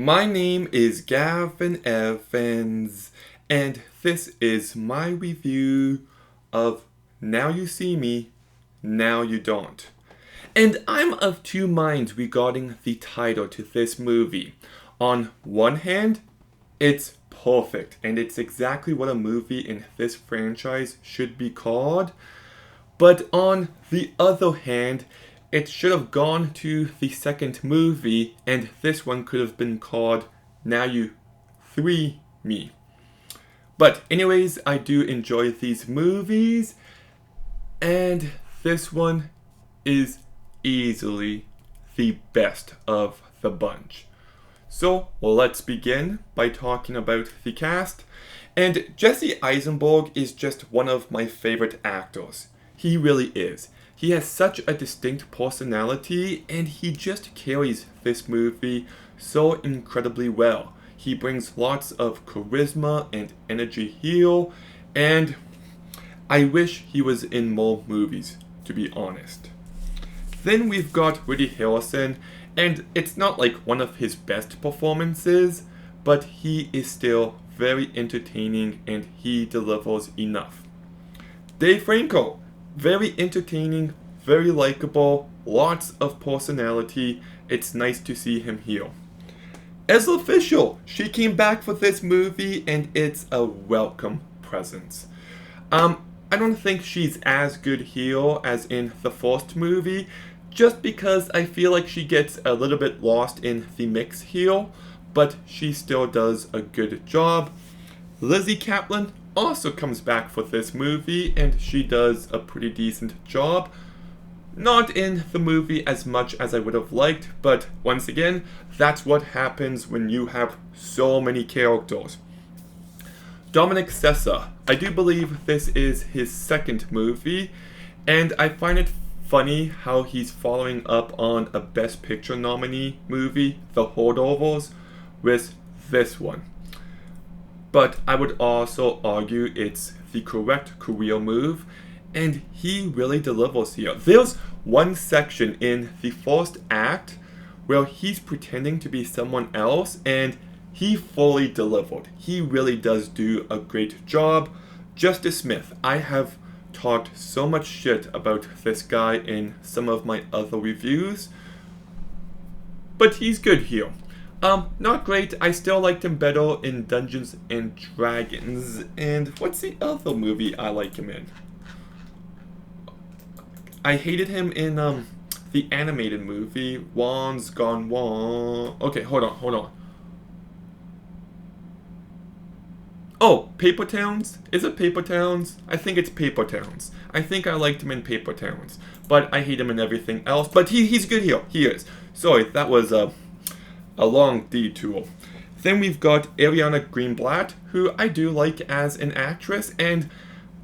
My name is Gavin Evans, and this is my review of Now You See Me, Now You Don't. And I'm of two minds regarding the title to this movie. On one hand, it's perfect, and it's exactly what a movie in this franchise should be called. But on the other hand, it should have gone to the second movie, and this one could have been called Now You 3 Me. But anyways, I do enjoy these movies, and this one is easily the best of the bunch. So let's begin by talking about the cast. And Jesse Eisenberg is just one of my favorite actors. He really is. He has such a distinct personality, and he just carries this movie so incredibly well. He brings lots of charisma and energy here, and I wish he was in more movies, to be honest. Then we've got Woody Harrelson, and it's not like one of his best performances, but he is still very entertaining and he delivers enough. Dave Franco, very entertaining, very likable, lots of personality. It's nice to see him here. Ezra Fisher, she came back for this movie and it's a welcome presence. I don't think she's as good here as in the first movie, just because I feel like she gets a little bit lost in the mix here, but she still does a good job. Lizzie Kaplan also comes back for this movie, and she does a pretty decent job. Not in the movie as much as I would have liked, but once again, that's what happens when you have so many characters. Dominic Sessa, I do believe this is his second movie, and I find it funny how he's following up on a Best Picture nominee movie, The Holdovers, with this one. But I would also argue it's the correct career move, and he really delivers here. There's one section in the first act where he's pretending to be someone else, and he fully delivered. He really does do a great job. Justice Smith, I have talked so much shit about this guy in some of my other reviews, but he's good here. Not great. I still liked him better in Dungeons and Dragons. And what's the other movie I like him in? I hated him in the animated movie Wands Gone Wrong. Okay, hold on. Oh, Paper Towns? Is it Paper Towns? I think it's Paper Towns. I think I liked him in Paper Towns, but I hate him in everything else. But he's good here. He is. Sorry, that was a long detour. Then we've got Ariana Greenblatt, who I do like as an actress, and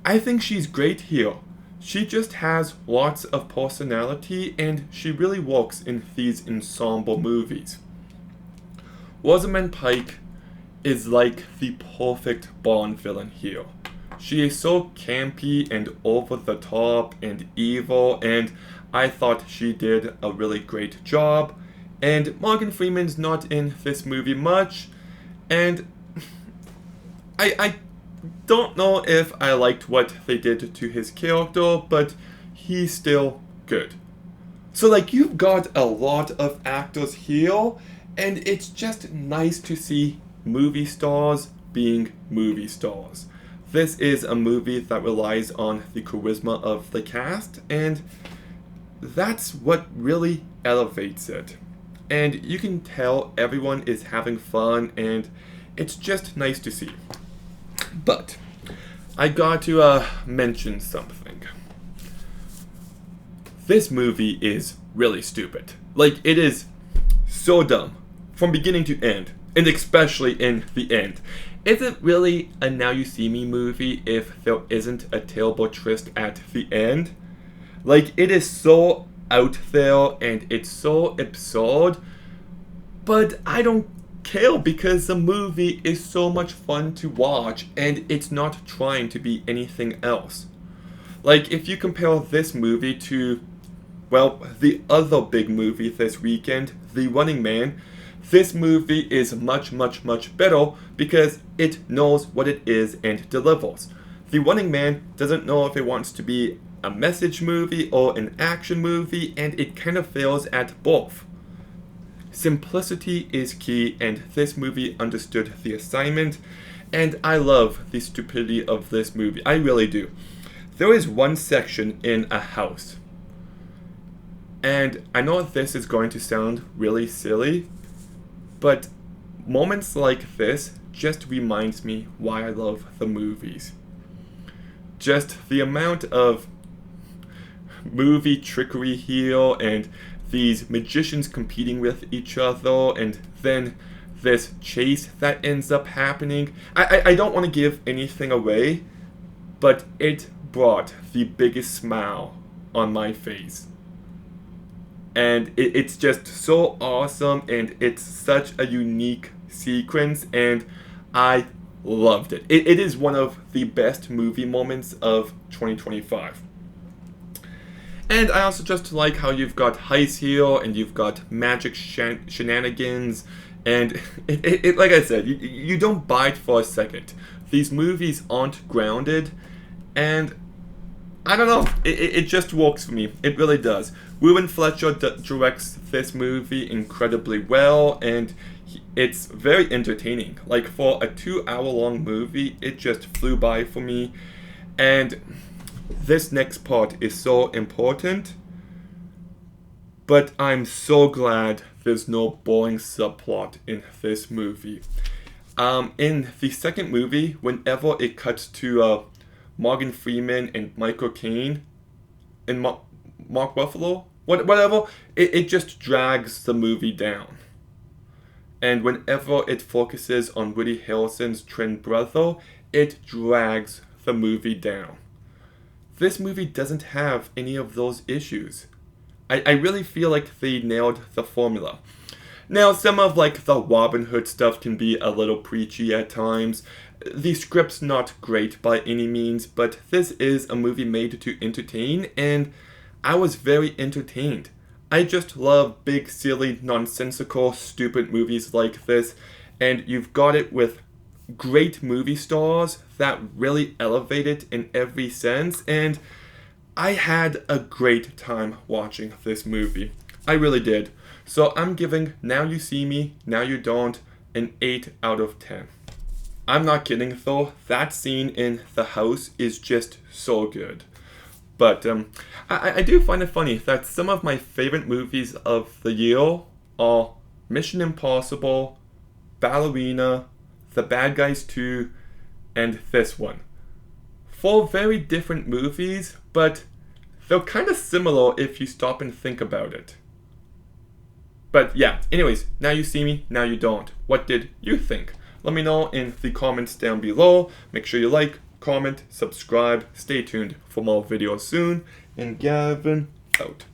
I think she's great here. She just has lots of personality, and she really works in these ensemble movies. Rosamund Pike is like the perfect Bond villain here. She is so campy and over the top and evil, and I thought she did a really great job. And Morgan Freeman's not in this movie much, and I don't know if I liked what they did to his character, but he's still good. So you've got a lot of actors here, and it's just nice to see movie stars being movie stars. This is a movie that relies on the charisma of the cast, and that's what really elevates it. And you can tell everyone is having fun, and it's just nice to see. But I got to mention something. This movie is really stupid. It is so dumb from beginning to end, and especially in the end. Is it really a Now You See Me movie if there isn't a terrible twist at the end? It is so out there and it's so absurd, but I don't care because the movie is so much fun to watch and it's not trying to be anything else. If you compare this movie to, well, the other big movie this weekend, The Running Man, This movie is much, much, much better because it knows what it is and delivers. The Running Man doesn't know if it wants to be a message movie or an action movie, and it kind of fails at both. Simplicity is key, and this movie understood the assignment, and I love the stupidity of this movie. I really do. There is one section in a house, and I know this is going to sound really silly, but moments like this just reminds me why I love the movies. Just the amount of movie trickery here, and these magicians competing with each other, and then this chase that ends up happening. I don't want to give anything away, but it brought the biggest smile on my face. And it's just so awesome, and it's such a unique sequence, and I loved it. It is one of the best movie moments of 2025. And I also just like how you've got heist here, and you've got magic shenanigans, and like I said, you don't buy it for a second. These movies aren't grounded, and I don't know, it just works for me. It really does. Ruben Fletcher directs this movie incredibly well, and it's very entertaining. Like, for a 2-hour-long movie, it just flew by for me. And this next part is so important, but I'm so glad there's no boring subplot in this movie. In the second movie, whenever it cuts to Morgan Freeman and Michael Caine and Mark Ruffalo, whatever, it just drags the movie down. And whenever it focuses on Woody Harrelson's twin brother, it drags the movie down. This movie doesn't have any of those issues. I really feel like they nailed the formula. Now, some of like the Robin Hood stuff can be a little preachy at times. The script's not great by any means, but this is a movie made to entertain, and I was very entertained. I just love big, silly, nonsensical, stupid movies like this, and you've got it with great movie stars that really elevate it in every sense, and I had a great time watching this movie. I really did. So I'm giving Now You See Me, Now You Don't an 8 out of 10. I'm not kidding though, that scene in the house is just so good. But I do find it funny that some of my favorite movies of the year are Mission Impossible, Ballerina, The Bad Guys 2, and this one. 4 very different movies, but they're kind of similar if you stop and think about it. But yeah, anyways, Now You See Me, Now You Don't. What did you think? Let me know in the comments down below. Make sure you like, comment, subscribe. Stay tuned for more videos soon. And Gavin, out.